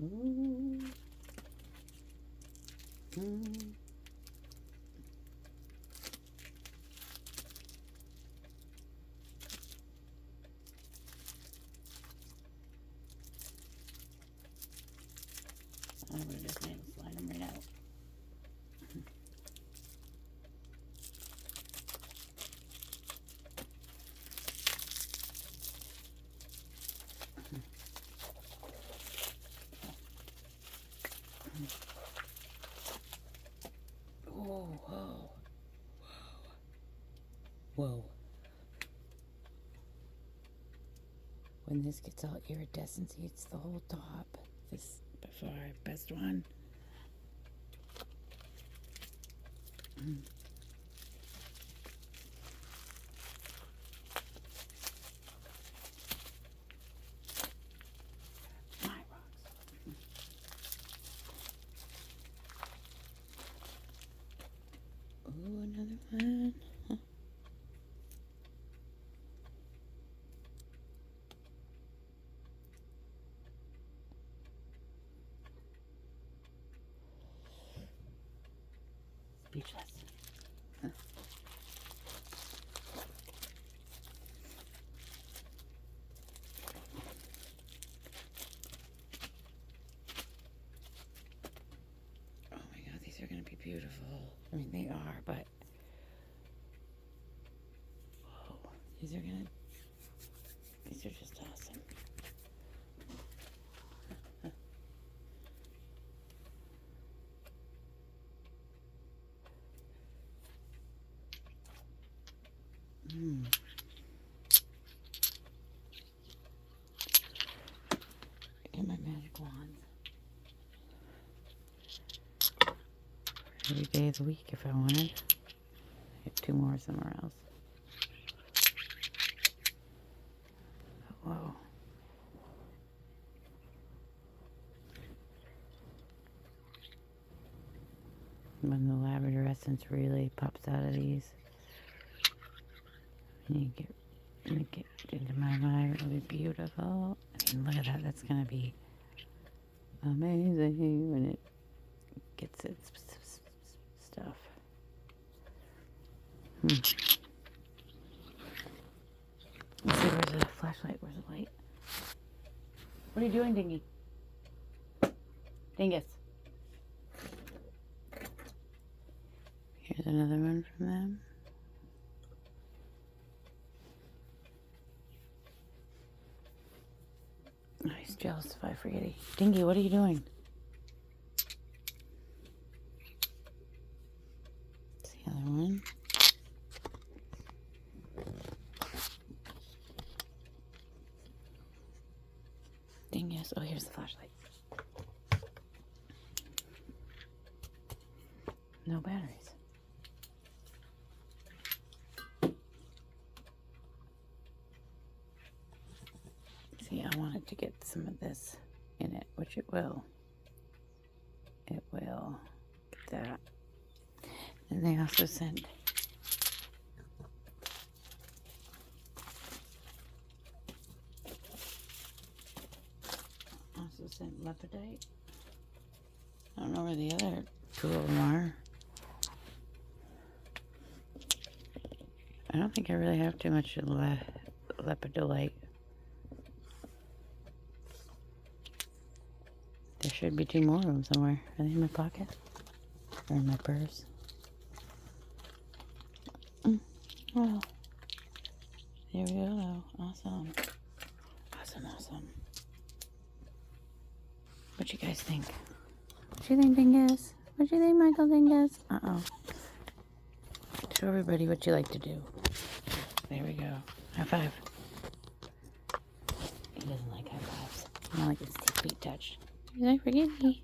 Ooh. I'm going to just slide them right out. Whoa, whoa, whoa. When this gets all iridescent, it's the whole top. This before best one. My rocks. Ooh, another one. Huh. Speechless. Huh. Oh my god, these are going to be beautiful. I mean, they are, but whoa, these are just awesome. Get my magic wands. Every day of the week if I wanted. I have 2 more somewhere else. Whoa. When the lavender essence really pops out of these, and you get into my mind, it'll be beautiful. I mean, look at that. That's gonna be amazing when it gets its stuff. Let's see, where's the flashlight? Where's the light? What are you doing, Dingy? Dingus. Here's another one from them. Oh, he's jealous if I forget it. Dingy, what are you doing? That's the other one. Dingus. Oh, here's the flashlight. No batteries. See, I wanted to get some of this in it, which it will. It will. Get that. And they also sent labradorite. I don't know where the other 2 of them are. I don't think I really have too much labradorite. There should be 2 more of them somewhere. Are they in my pocket? Or in my purse? Well, there we go. Awesome. Awesome, awesome. What you guys think? What you think, Dingus? What you think, Michael Dingus? Uh-oh. Show everybody what you like to do. There we go. High five. He doesn't like high fives. I don't like his feet touched. He's like, forgive me.